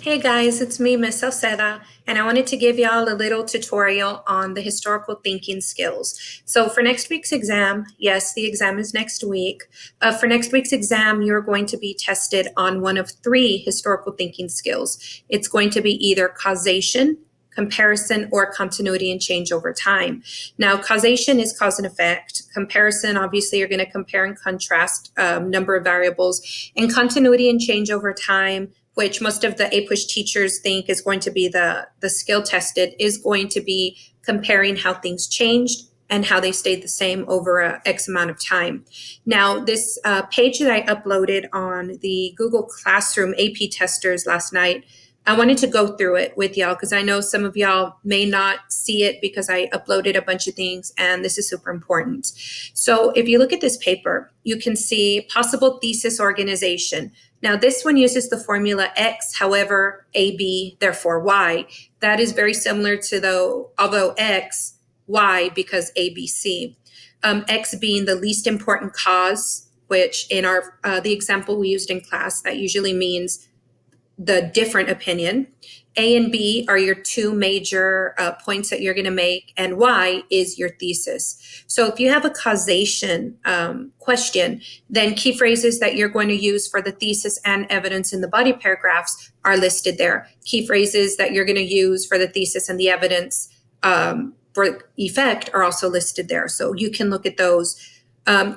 Hey guys, it's me, Miss Salceda, and I wanted to give y'all a little tutorial on the historical thinking skills. So for next week's exam, yes, the exam is next week. For next week's exam, you're going to be tested on one of three historical thinking skills. It's going to be either causation, comparison, or continuity and change over time. Now, causation is cause and effect. Comparison, obviously, you're going to compare and contrast number of variables. And continuity and change over time, which most of the APUSH teachers think is going to be the skill tested, is going to be comparing how things changed and how they stayed the same over a X amount of time. Now, this page that I uploaded on the Google Classroom AP testers last night, I wanted to go through it with y'all because I know some of y'all may not see it because I uploaded a bunch of things and this is super important. So if you look at this paper, you can see possible thesis organization. Now this one uses the formula X, however, AB, therefore Y. That is very similar to although X, Y because ABC. X being the least important cause, which in the example we used in class, that usually means the different opinion. A and B are your two major points that you're going to make, and Y is your thesis. So if you have a causation question, then key phrases that you're going to use for the thesis and evidence in the body paragraphs are listed there. Key phrases that you're going to use for the thesis and the evidence for effect are also listed there. So you can look at those.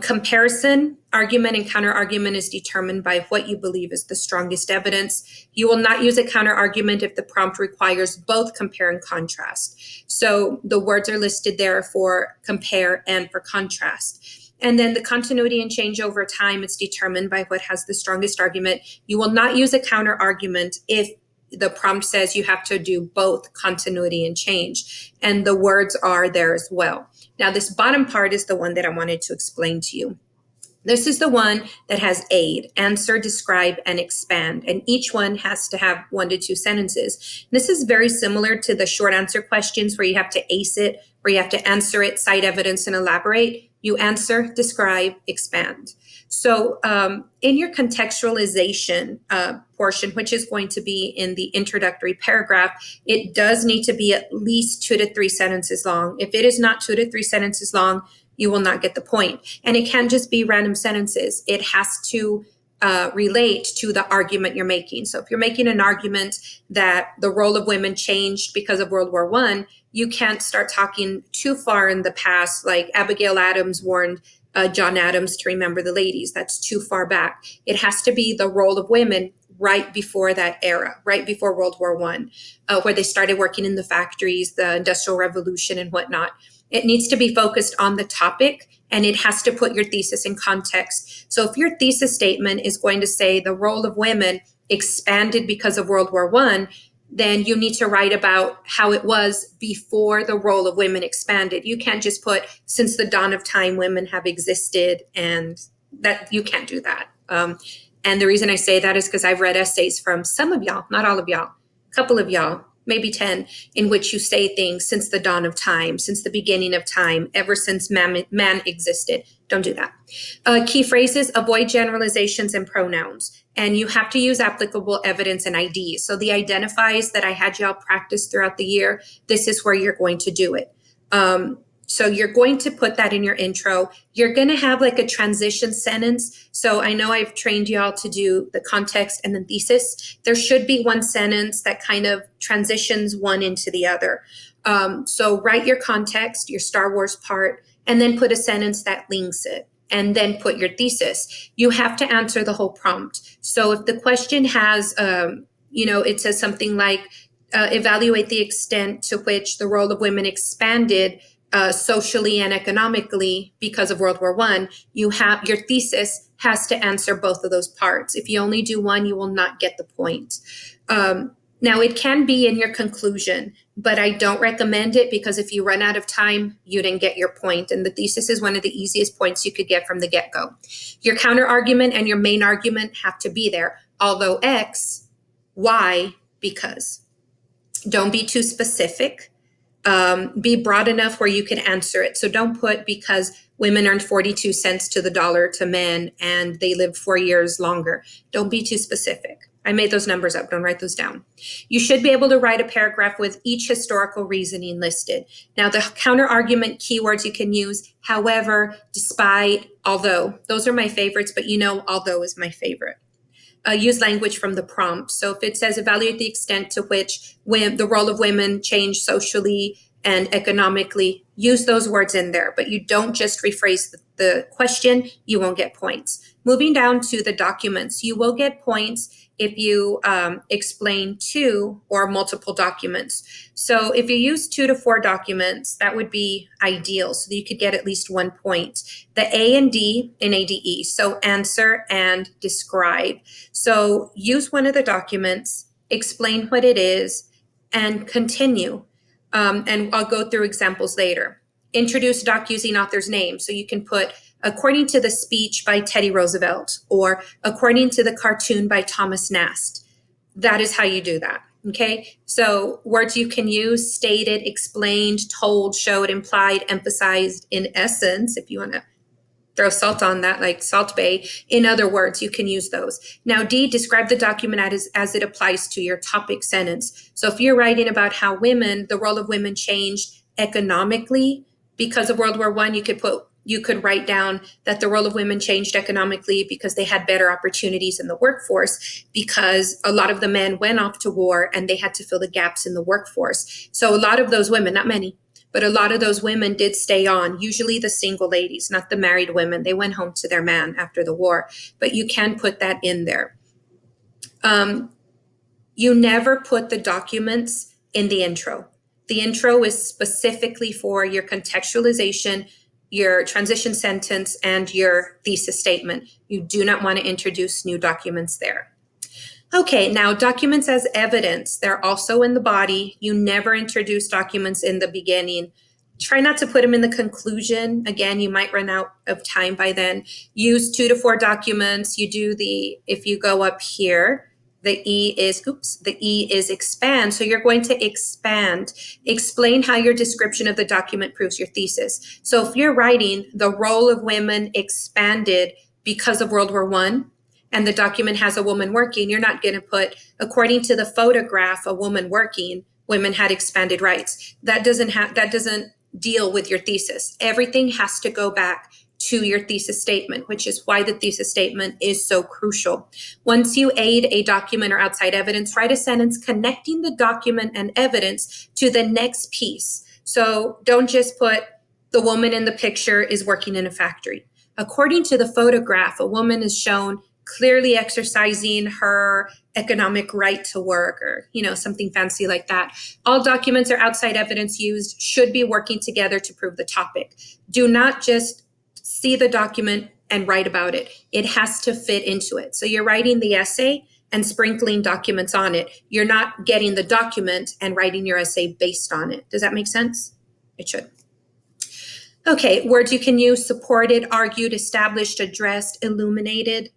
Comparison, argument, and counter argument is determined by what you believe is the strongest evidence. You will not use a counter argument if the prompt requires both compare and contrast. So the words are listed there for compare and for contrast. And then the continuity and change over time, it's determined by what has the strongest argument. You will not use a counter argument if the prompt says you have to do both continuity and change. And the words are there as well. Now, this bottom part is the one that I wanted to explain to you. This is the one that has aid, answer, describe, and expand. And each one has to have 1 to 2 sentences. This is very similar to the short answer questions where you have to ace it, where you have to answer it, cite evidence, and elaborate. You answer, describe, expand. So in your contextualization portion, which is going to be in the introductory paragraph, it does need to be at least 2 to 3 sentences long. If it is not 2 to 3 sentences long, you will not get the point. And it can't just be random sentences. It has to relate to the argument you're making. So if you're making an argument that the role of women changed because of World War I, you can't start talking too far in the past, like Abigail Adams warned John Adams to remember the ladies. That's too far back. It has to be the role of women right before that era, right before World War I, where they started working in the factories, the Industrial Revolution and whatnot. It needs to be focused on the topic and it has to put your thesis in context. So if your thesis statement is going to say the role of women expanded because of World War I, then you need to write about how it was before the role of women expanded. You can't just put since the dawn of time women have existed, and that you can't do that. And the reason I say that is because I've read essays from some of y'all, not all of y'all, a couple of y'all, maybe 10, in which you say things since the dawn of time, since the beginning of time, ever since man existed. Don't do that. Key phrases, avoid generalizations and pronouns. And you have to use applicable evidence and IDs. So the identifies that I had y'all practice throughout the year, this is where you're going to do it. So you're going to put that in your intro. You're going to have like a transition sentence. So I know I've trained y'all to do the context and the thesis. There should be one sentence that kind of transitions one into the other. So write your context, your Star Wars part, and then put a sentence that links it. And then put your thesis. You have to answer the whole prompt. So if the question has, it says something like, evaluate the extent to which the role of women expanded socially and economically because of World War I, your thesis has to answer both of those parts. If you only do one, you will not get the point. Now, it can be in your conclusion, but I don't recommend it because if you run out of time, you didn't get your point. And the thesis is one of the easiest points you could get from the get-go. Your counter argument and your main argument have to be there. Although X, Y, because. Don't be too specific. Be broad enough where you can answer it. So don't put because women earned 42 cents to the dollar to men and they lived 4 years longer. Don't be too specific. I made those numbers up. Don't write those down. You should be able to write a paragraph with each historical reasoning listed. Now, the counter argument keywords you can use, however, despite, although. Those are my favorites, but you know, although is my favorite. Use language from the prompt. So if it says evaluate the extent to which the role of women changed socially and economically, use those words in there, but you don't just rephrase the question, you won't get points. Moving down to the documents, you will get points if you explain two or multiple documents. So if you use 2 to 4 documents, that would be ideal so that you could get at least 1 point. The A and D in ADE, so answer and describe. So use one of the documents, explain what it is, and continue. And I'll go through examples later. Introduce doc using author's name. So you can put according to the speech by Teddy Roosevelt or according to the cartoon by Thomas Nast. That is how you do that. Okay, so words you can use: stated, explained, told, showed, implied, emphasized, in essence, if you want to throw salt on that, like Salt Bay. In other words, you can use those. Now, D, describe the document as it applies to your topic sentence. So if you're writing about how the role of women changed economically because of World War I, you could write down that the role of women changed economically because they had better opportunities in the workforce, because a lot of the men went off to war and they had to fill the gaps in the workforce. So a lot of those women, not many, but a lot of those women did stay on, usually the single ladies, not the married women. They went home to their man after the war, but you can put that in there. You never put the documents in the intro. The intro is specifically for your contextualization, your transition sentence, and your thesis statement. You do not want to introduce new documents there. Okay, now documents as evidence, they're also in the body. You never introduce documents in the beginning. Try not to put them in the conclusion. Again, you might run out of time by then. Use 2 to 4 documents. If you go up here, the E is expand. So you're going to expand. Explain how your description of the document proves your thesis. So if you're writing the role of women expanded because of World War I, and the document has a woman working, you're not going to put, according to the photograph, a woman working, women had expanded rights. That doesn't deal with your thesis. Everything has to go back to your thesis statement, which is why the thesis statement is so crucial. Once you aid a document or outside evidence, write a sentence connecting the document and evidence to the next piece. So don't just put the woman in the picture is working in a factory. According to the photograph, a woman is shown clearly exercising her economic right to work, or something fancy like that. All documents or outside evidence used should be working together to prove the topic. Do not just see the document and write about it. It has to fit into it. So you're writing the essay and sprinkling documents on it. You're not getting the document and writing your essay based on it. Does that make sense? It should. Okay, words you can use: supported, argued, established, addressed, illuminated.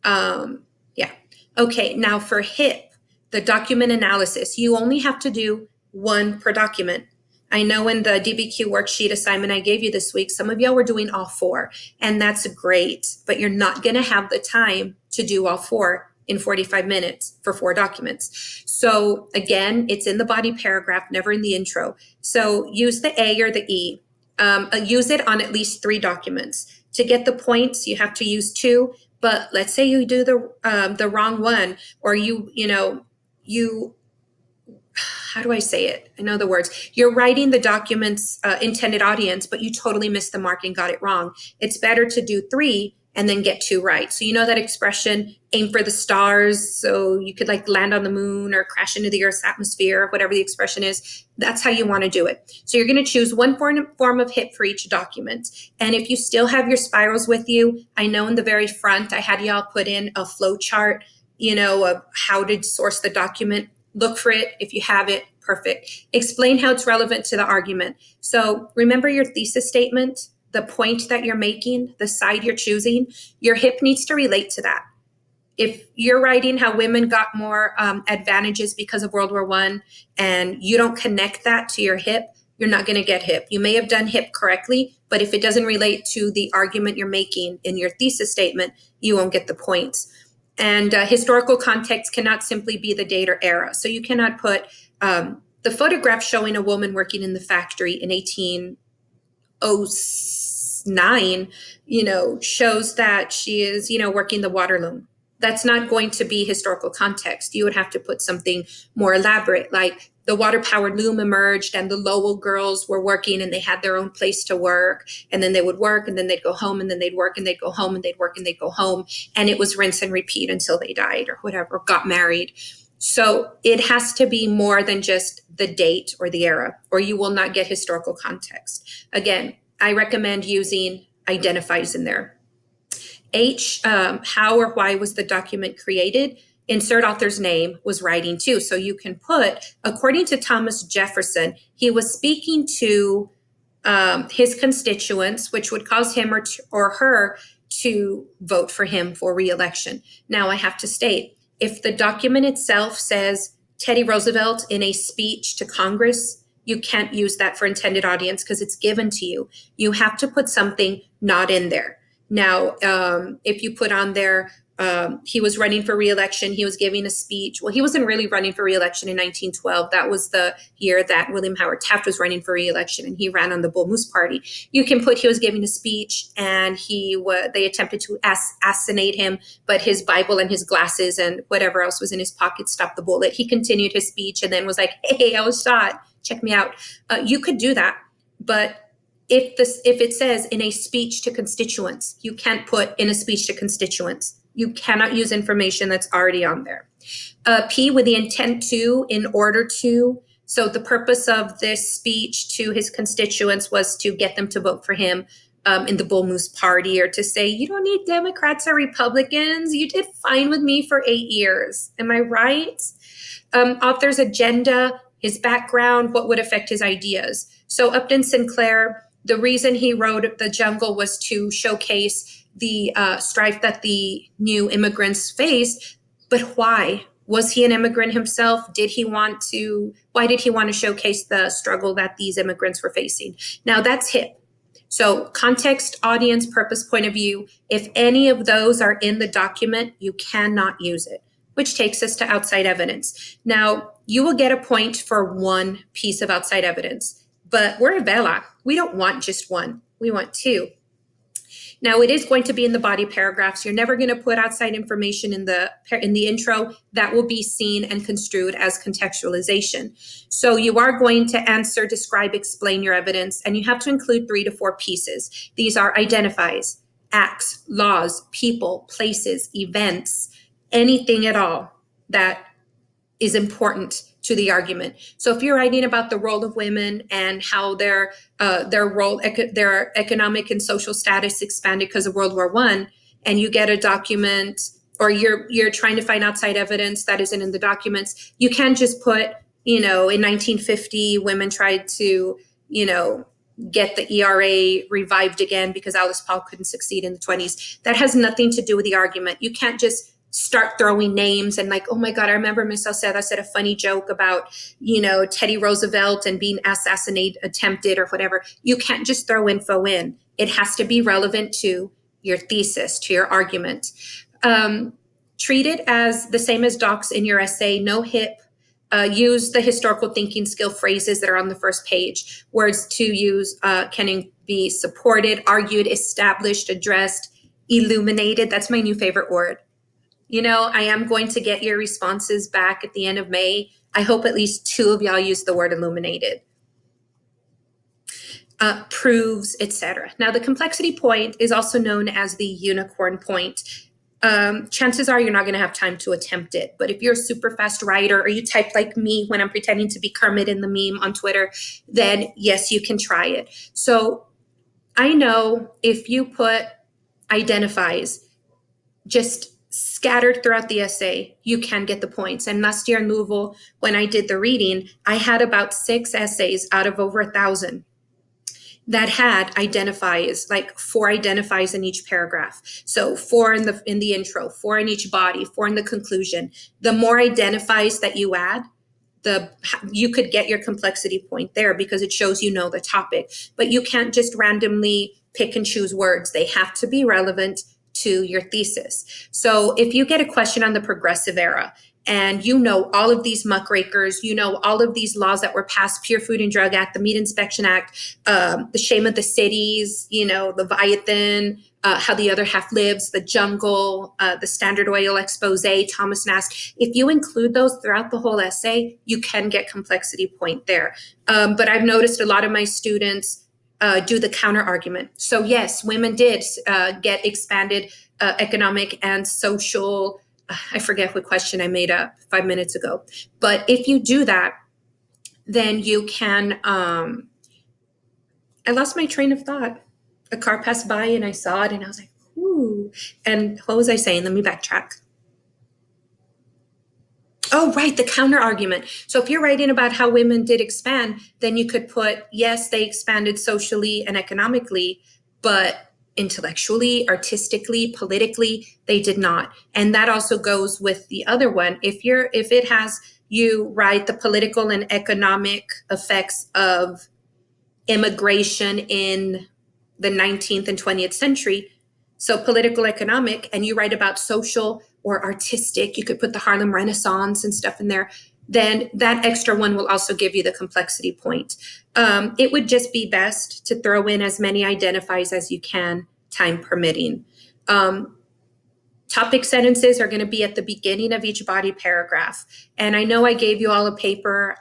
Yeah. Okay, now for HIP, the document analysis, you only have to do 1 per document. I know in the DBQ worksheet assignment I gave you this week, some of y'all were doing all 4, and that's great, but you're not going to have the time to do all 4 in 45 minutes for 4 documents. So again, it's in the body paragraph, never in the intro. So use the A or the E. Use it on at least 3 documents. To get the points, you have to use 2. But let's say you do the wrong one, or how do I say it? I know the words. You're writing the document's intended audience, but you totally missed the mark and got it wrong. It's better to do 3 and then get 2 right. So you know that expression, aim for the stars, so you could land on the moon or crash into the Earth's atmosphere, whatever the expression is. That's how you want to do it. So you're going to choose 1 form of HIP for each document. And if you still have your spirals with you, I know in the very front, I had y'all put in a flow chart, of how to source the document. Look for it. If you have it, perfect. Explain how it's relevant to the argument. So remember your thesis statement, the point that you're making, the side you're choosing. Your HIP needs to relate to that. If you're writing how women got more advantages because of World War I and you don't connect that to your HIP, you're not going to get HIP. You may have done HIP correctly, but if it doesn't relate to the argument you're making in your thesis statement, you won't get the points. And historical context cannot simply be the date or era. So you cannot put the photograph showing a woman working in the factory in 1809, shows that she is, working the water loom. That's not going to be historical context. You would have to put something more elaborate, like the water powered loom emerged and the Lowell girls were working and they had their own place to work. And then they would work and then they'd go home and then they'd work and they'd go home and they'd work and they'd go home. And it was rinse and repeat until they died or whatever, got married. So it has to be more than just the date or the era, or you will not get historical context. Again, I recommend using identifies in there. H, how or why was the document created? Insert author's name, was writing too. So you can put, according to Thomas Jefferson, he was speaking to his constituents, which would cause him or her to vote for him for re-election. Now I have to state, if the document itself says Teddy Roosevelt in a speech to Congress, you can't use that for intended audience because it's given to you. You have to put something not in there. Now, if you put on there, he was running for re-election, he was giving a speech. Well, he wasn't really running for re-election in 1912. That was the year that William Howard Taft was running for re-election, and he ran on the Bull Moose Party. You can put he was giving a speech and they attempted to assassinate him, but his Bible and his glasses and whatever else was in his pocket stopped the bullet. He continued his speech and then was like, hey, I was shot, check me out. You could do that, but if it says in a speech to constituents, you can't put in a speech to constituents. You cannot use information that's already on there. P, with the intent to, in order to. So the purpose of this speech to his constituents was to get them to vote for him in the Bull Moose Party, or to say, you don't need Democrats or Republicans. You did fine with me for 8 years. Am I right? Author's agenda, his background, what would affect his ideas. So Upton Sinclair, the reason he wrote The Jungle was to showcase the strife that the new immigrants face. But why? Was he an immigrant himself? Why did he want to showcase the struggle that these immigrants were facing? Now that's hip. So context, audience, purpose, point of view, if any of those are in the document, you cannot use it, which takes us to outside evidence. Now, you will get a point for one piece of outside evidence, but we're a VELA. We don't want just one. We want two. Now, it is going to be in the body paragraphs. You're never going to put outside information in the intro. That will be seen and construed as contextualization. So you are going to answer, describe, explain your evidence, and you have to include 3 to 4 pieces. These are identifies, acts, laws, people, places, events, anything at all that is important to the argument. So if you're writing about the role of women and how their economic and social status expanded because of World War I, and you get a document, or you're trying to find outside evidence that isn't in the documents, you can't just put, in 1950, women tried to, get the ERA revived again because Alice Paul couldn't succeed in the 20s. That has nothing to do with the argument. You can't just start throwing names and like, oh my God, I remember Miss Salceda said a funny joke about, Teddy Roosevelt and being attempted or whatever. You can't just throw info in. It has to be relevant to your thesis, to your argument. Treat it as the same as docs in your essay, no hip. Use the historical thinking skill phrases that are on the first page. Words to use can be supported, argued, established, addressed, illuminated. That's my new favorite word. I am going to get your responses back at the end of May. I hope at least 2 of y'all use the word illuminated. Proves, etc. Now, the complexity point is also known as the unicorn point. Chances are you're not going to have time to attempt it. But if you're a super fast writer, or you type like me when I'm pretending to be Kermit in the meme on Twitter, then yes, you can try it. So I know if you put identifies just scattered throughout the essay, you can get the points. And last year in Louisville, when I did the reading, I had about 6 essays out of over 1,000 that had identifies, like 4 identifies in each paragraph. So 4 in the intro, 4 in each body, 4 in the conclusion. The more identifies that you add, you could get your complexity point there because it shows the topic. But you can't just randomly pick and choose words. They have to be relevant to your thesis. So if you get a question on the Progressive Era, and you know all of these muckrakers, you know all of these laws that were passed, Pure Food and Drug Act, the Meat Inspection Act, the Shame of the Cities, you know, Leviathan, How the Other Half Lives, The Jungle, the Standard Oil expose, Thomas Nast. If you include those throughout the whole essay, you can get complexity point there. But I've noticed a lot of my students do the counter argument. So yes, women did get expanded economic and social. I forget what question I made up 5 minutes ago. But if you do that, then you can. I lost my train of thought. A car passed by and I saw it and I was like, ooh. And what was I saying? Let me backtrack. Oh, right, the counter argument. So if you're writing about how women did expand, then you could put, yes, they expanded socially and economically, but intellectually, artistically, politically, they did not. And that also goes with the other one. If it has you write the political and economic effects of immigration in the 19th and 20th century, so political, economic, and you write about social or artistic, you could put the Harlem Renaissance and stuff in there, then that extra one will also give you the complexity point. It would just be best to throw in as many identifiers as you can, time permitting. Topic sentences are going to be at the beginning of each body paragraph. And I know I gave you all a paper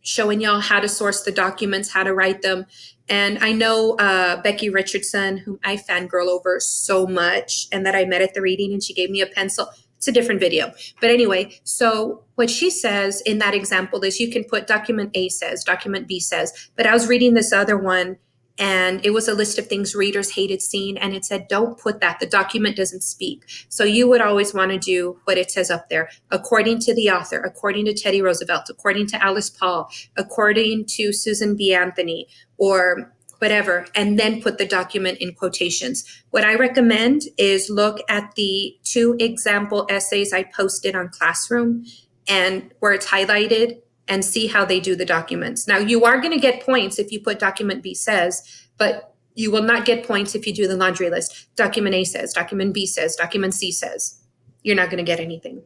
showing y'all how to source the documents, how to write them. And I know Becky Richardson, whom I fangirl over so much, and that I met at the reading and she gave me a pencil. It's a different video. But anyway, so what she says in that example is you can put document A says, document B says. But I was reading this other one and it was a list of things readers hated seeing, and it said, don't put that. The document doesn't speak. So you would always want to do what it says up there. According to the author, according to Teddy Roosevelt, according to Alice Paul, according to Susan B. Anthony, or whatever, and then put the document in quotations. What I recommend is look at the 2 example essays I posted on Classroom and where it's highlighted, and see how they do the documents. Now, you are going to get points if you put document B says, but you will not get points if you do the laundry list. Document A says, document B says, document C says. You're not going to get anything.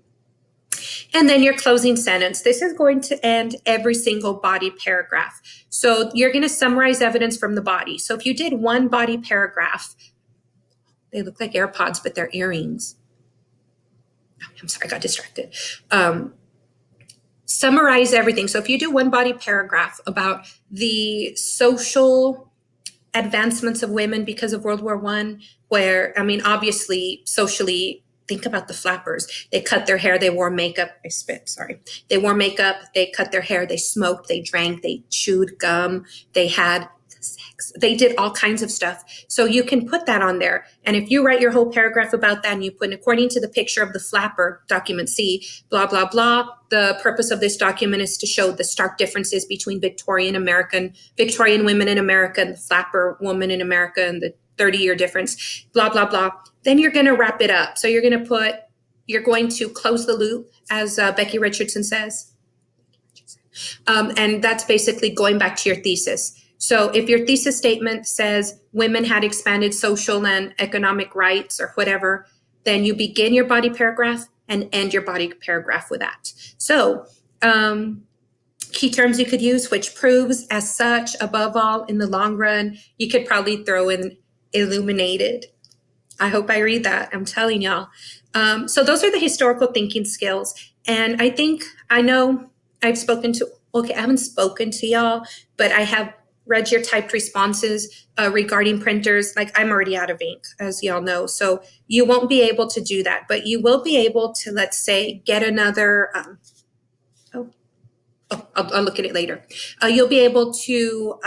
And then your closing sentence. This is going to end every single body paragraph. So you're going to summarize evidence from the body. So if you did one body paragraph, they look like AirPods, but they're earrings. I'm sorry, I got distracted. Summarize everything. So if you do one body paragraph about the social advancements of women because of World War I, where, I mean, obviously, socially, think about the flappers. They cut their hair, they wore makeup. I spit, sorry. They wore makeup, they cut their hair, they smoked, they drank, they chewed gum, they had sex. They did all kinds of stuff. So you can put that on there. And if you write your whole paragraph about that and you put, according to the picture of the flapper, document C, blah, blah, blah, the purpose of this document is to show the stark differences between Victorian women in America and the flapper woman in America and the 30-year difference, blah, blah, blah. Then you're going to wrap it up. So you're going to close the loop, as Becky Richardson says. And that's basically going back to your thesis. So if your thesis statement says women had expanded social and economic rights or whatever, then you begin your body paragraph and end your body paragraph with that. So key terms you could use, which proves as such, above all, in the long run, you could probably throw in illuminated. I hope I read that. I'm telling y'all. So those are the historical thinking skills. And I know I've spoken to, okay, I haven't spoken to y'all, but I have read your typed responses regarding printers. Like, I'm already out of ink, as y'all know. So you won't be able to do that, but you will be able to, let's say, get another, I'll look at it later. You'll be able to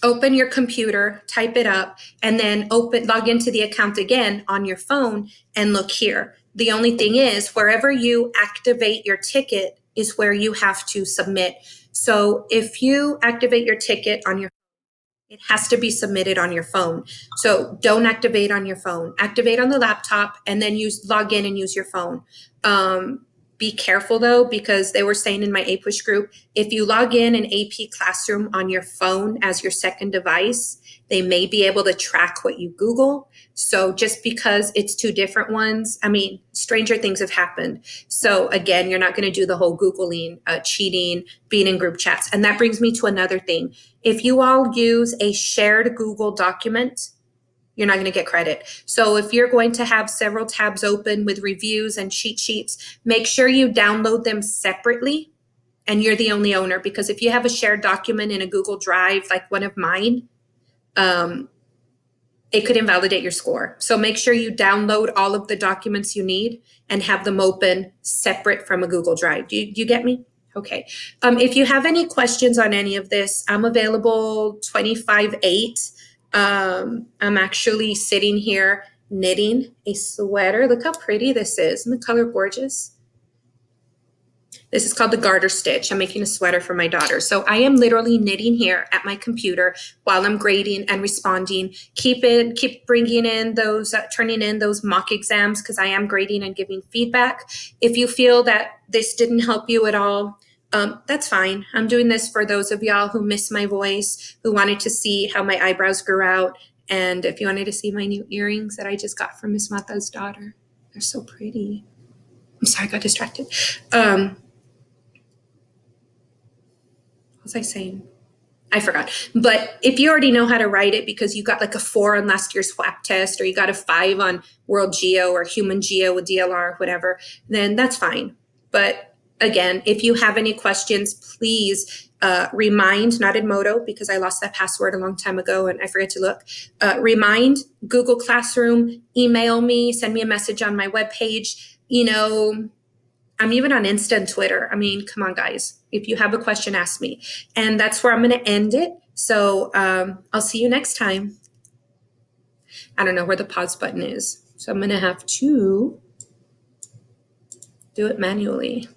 open your computer, type it up, and then log into the account again on your phone and look here. The only thing is, wherever you activate your ticket is where you have to submit. So if you activate your ticket on your phone, it has to be submitted on your phone. So don't activate on your phone. Activate on the laptop and then log in and use your phone. Be careful though, because they were saying in my APUSH group, if you log in an AP Classroom on your phone as your second device, they may be able to track what you Google. So just because it's two different ones, I mean, stranger things have happened. So again, you're not going to do the whole Googling, cheating, being in group chats. And that brings me to another thing. If you all use a shared Google document, you're not going to get credit. So if you're going to have several tabs open with reviews and cheat sheets, make sure you download them separately and you're the only owner, because if you have a shared document in a Google Drive, like one of mine, it could invalidate your score. So make sure you download all of the documents you need and have them open separate from a Google Drive. Do you get me? Okay. If you have any questions on any of this, I'm available 25/8. I'm actually sitting here knitting a sweater. Look how pretty this is. Isn't the color gorgeous? This is called the garter stitch. I'm making a sweater for my daughter. So I am literally knitting here at my computer while I'm grading and responding. Keep bringing in those, turning in those mock exams, because I am grading and giving feedback. If you feel that this didn't help you at all, that's fine. I'm doing this for those of y'all who miss my voice, who wanted to see how my eyebrows grew out. And if you wanted to see my new earrings that I just got from Miss Mata's daughter, they're so pretty. I'm sorry, I got distracted. What was I saying? I forgot. But if you already know how to write it because you got like a 4 on last year's WAP test, or you got a 5 on World Geo or Human Geo with DLR or whatever, then that's fine. But again, if you have any questions, please remind, not Edmodo, because I lost that password a long time ago and I forget to look. Remind Google Classroom, email me, send me a message on my webpage. You know, I'm even on Insta and Twitter. I mean, come on, guys. If you have a question, ask me. And that's where I'm going to end it. So I'll see you next time. I don't know where the pause button is. So I'm going to have to do it manually.